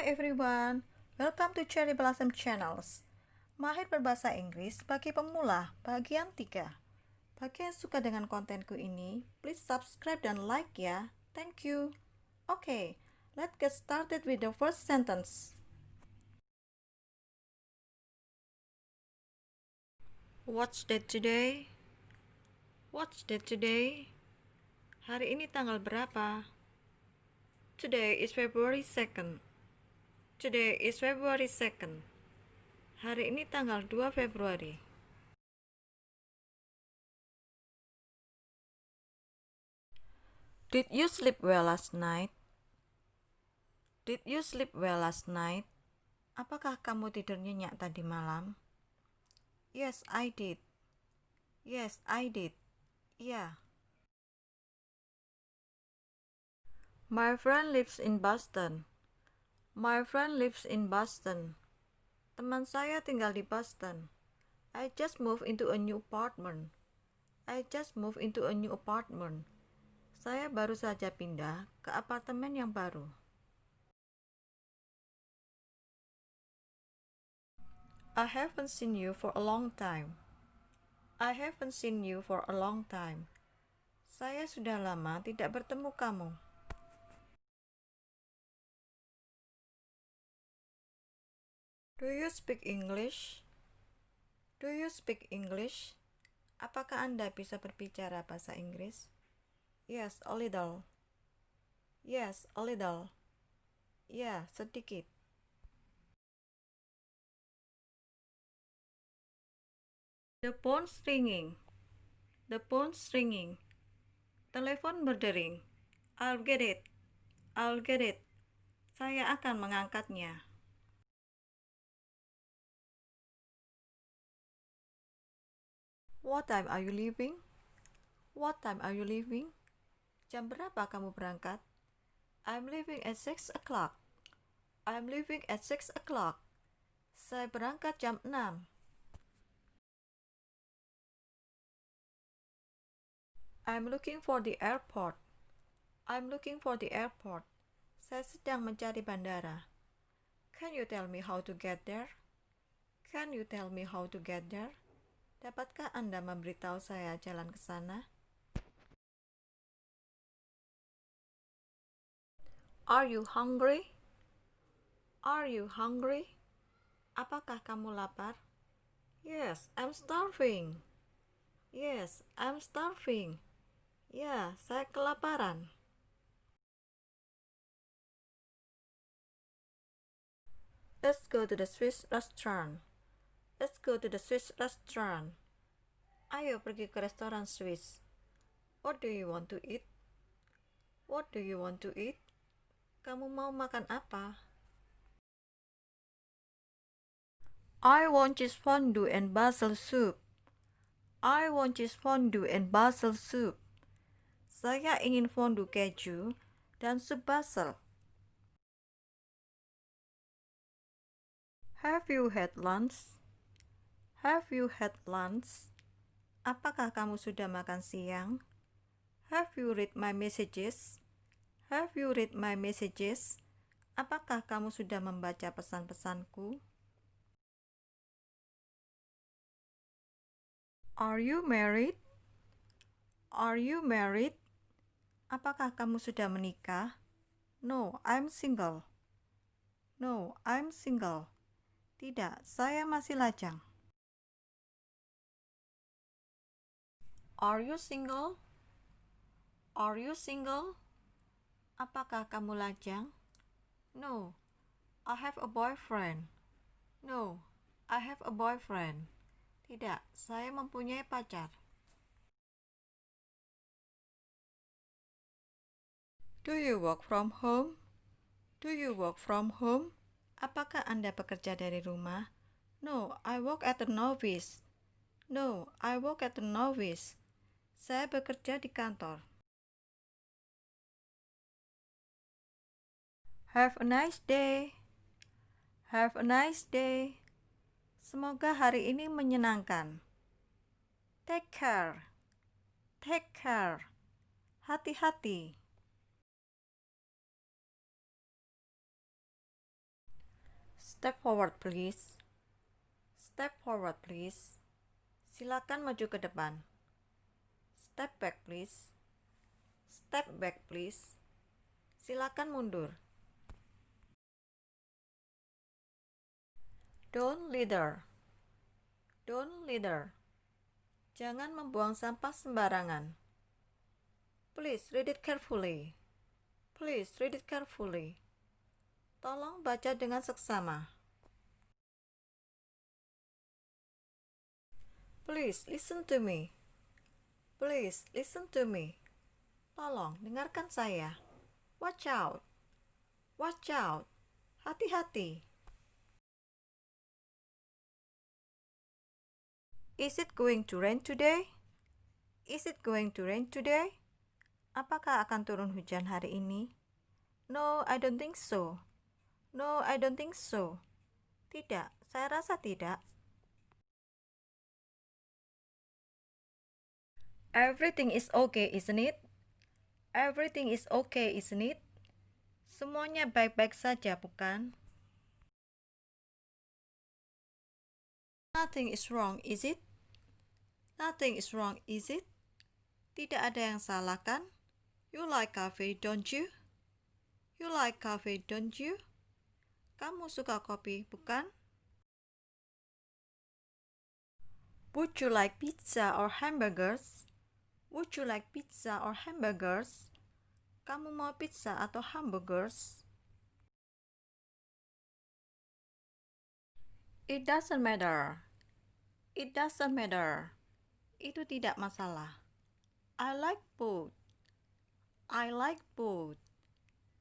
everyone, welcome to Cherry Blossom Channels. Mahir berbahasa Inggris bagi pemula, bagian 3. Bagi yang suka dengan kontenku ini, please subscribe dan like ya. Thank you. Okay, let's get started with the first sentence. What's date today? What's date today? Hari ini tanggal berapa? Today is February 2nd. Today is February 2nd. Hari ini tanggal 2 Februari. Did you sleep well last night? Did you sleep well last night? Apakah kamu tidur nyenyak tadi malam? Yes, I did. Yes, I did. Yeah. My friend lives in Boston. My friend lives in Boston. Teman saya tinggal di Boston. I just moved into a new apartment. I just moved into a new apartment. Saya baru saja pindah ke apartemen yang baru. I haven't seen you for a long time. I haven't seen you for a long time. Saya sudah lama tidak bertemu kamu. Do you speak English? Do you speak English? Apakah Anda bisa berbicara bahasa Inggris? Yes, a little. Yes, a little. Ya, sedikit. The phone's ringing. The phone's ringing. Telepon berdering. I'll get it. I'll get it. Saya akan mengangkatnya. What time are you leaving? What time are you leaving? Jam berapa kamu berangkat? I'm leaving at 6 o'clock. I'm leaving at 6 o'clock. Saya berangkat jam 6. I'm looking for the airport. I'm looking for the airport. Saya sedang mencari bandara. Can you tell me how to get there? Can you tell me how to get there? Dapatkah Anda memberitahu saya jalan ke sana? Are you hungry? Are you hungry? Apakah kamu lapar? Yes, I'm starving. Yes, I'm starving. Ya, saya kelaparan. Let's go to the Swiss restaurant. Let's go to the Swiss restaurant. Ayo pergi ke restoran Swiss. What do you want to eat? What do you want to eat? Kamu mau makan apa? I want cheese fondue and basil soup. I want cheese fondue and basil soup. Saya ingin fondue keju dan sup basil. Have you had lunch? Have you had lunch? Apakah kamu sudah makan siang? Have you read my messages? Have you read my messages? Apakah kamu sudah membaca pesan-pesanku? Are you married? Are you married? Apakah kamu sudah menikah? No, I'm single. No, I'm single. Tidak, saya masih lajang. Are you single? Are you single? Apakah kamu lajang? No, I have a boyfriend. No, I have a boyfriend. Tidak, saya mempunyai pacar. Do you work from home? Do you work from home? Apakah Anda bekerja dari rumah? No, I work at an office. No, I work at an office. Saya bekerja di kantor. Have a nice day. Have a nice day. Semoga hari ini menyenangkan. Take care. Take care. Hati-hati. Step forward, please. Step forward, please. Silakan maju ke depan. Step back, please. Step back, please. Silakan mundur. Don't litter. Don't litter. Jangan membuang sampah sembarangan. Please read it carefully. Please read it carefully. Tolong baca dengan seksama. Please listen to me. Please listen to me. Tolong dengarkan saya. Watch out. Watch out. Hati-hati. Is it going to rain today? Is it going to rain today? Apakah akan turun hujan hari ini? No, I don't think so. No, I don't think so. Tidak, saya rasa tidak. Everything is okay, isn't it? Everything is okay, isn't it? Semuanya baik-baik saja, bukan? Nothing is wrong, is it? Nothing is wrong, is it? Tidak ada yang salah, kan? You like coffee, don't you? You like coffee, don't you? Kamu suka kopi, bukan? Would you like pizza or hamburgers? Would you like pizza or hamburgers? Kamu mau pizza atau hamburgers? It doesn't matter. It doesn't matter. Itu tidak masalah. I like both. I like both.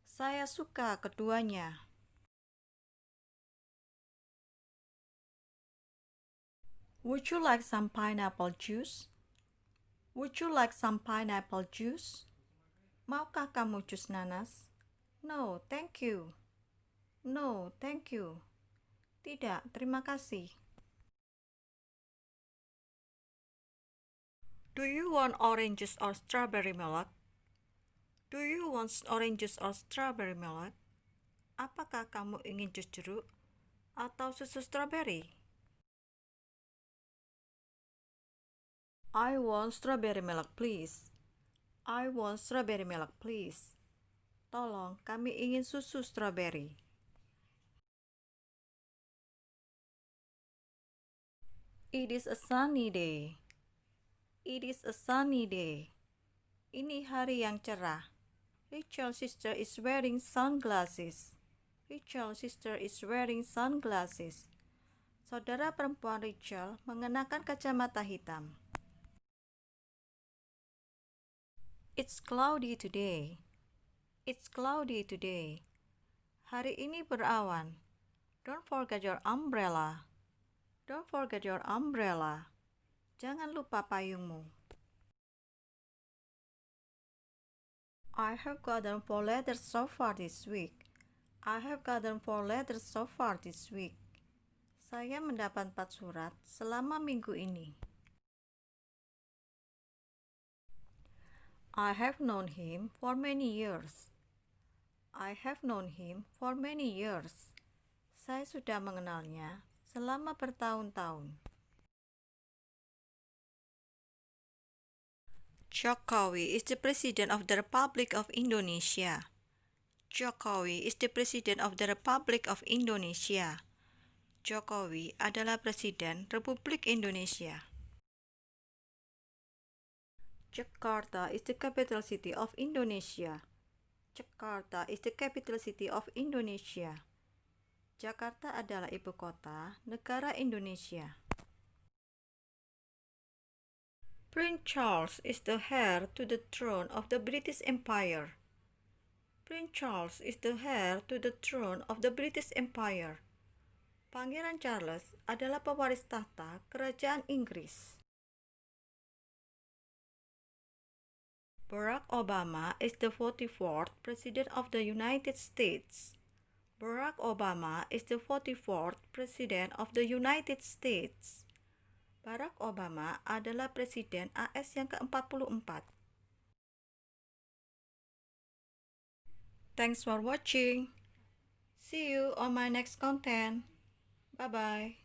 Saya suka keduanya. Would you like some pineapple juice? Would you like some pineapple juice? Maukah kamu jus nanas? No, thank you. No, thank you. Tidak, terima kasih. Do you want orange juice or strawberry milk? Do you want orange juice or strawberry milk? Apakah kamu ingin jus jeruk atau susu strawberry? I want strawberry milk, please. I want strawberry milk, please. Tolong, kami ingin susu strawberry. It is a sunny day. It is a sunny day. Ini hari yang cerah. Rachel's sister is wearing sunglasses. Rachel's sister is wearing sunglasses. Saudara perempuan Rachel mengenakan kacamata hitam. It's cloudy today. It's cloudy today. Hari ini berawan. Don't forget your umbrella. Don't forget your umbrella. Jangan lupa payungmu. I have gotten 4 letters so far this week. I have gotten 4 letters so far this week. Saya mendapat 4 surat selama minggu ini. I have known him for many years. I have known him for many years. Saya sudah mengenalnya selama bertahun-tahun. Jokowi is the President of the Republic of Indonesia. Jokowi is the President of the Republic of Indonesia. Jokowi adalah Presiden Republik Indonesia. Jakarta is the capital city of Indonesia. Jakarta is the capital city of Indonesia. Jakarta adalah ibu kota negara Indonesia. Prince Charles is the heir to the throne of the British Empire. Prince Charles is the heir to the throne of the British Empire. Pangeran Charles adalah pewaris tahta Kerajaan Inggris. Barack Obama is the 44th President of the United States. Barack Obama is the 44th President of the United States. Barack Obama adalah Presiden AS yang ke-44. Thanks for watching. See you on my next content. Bye bye.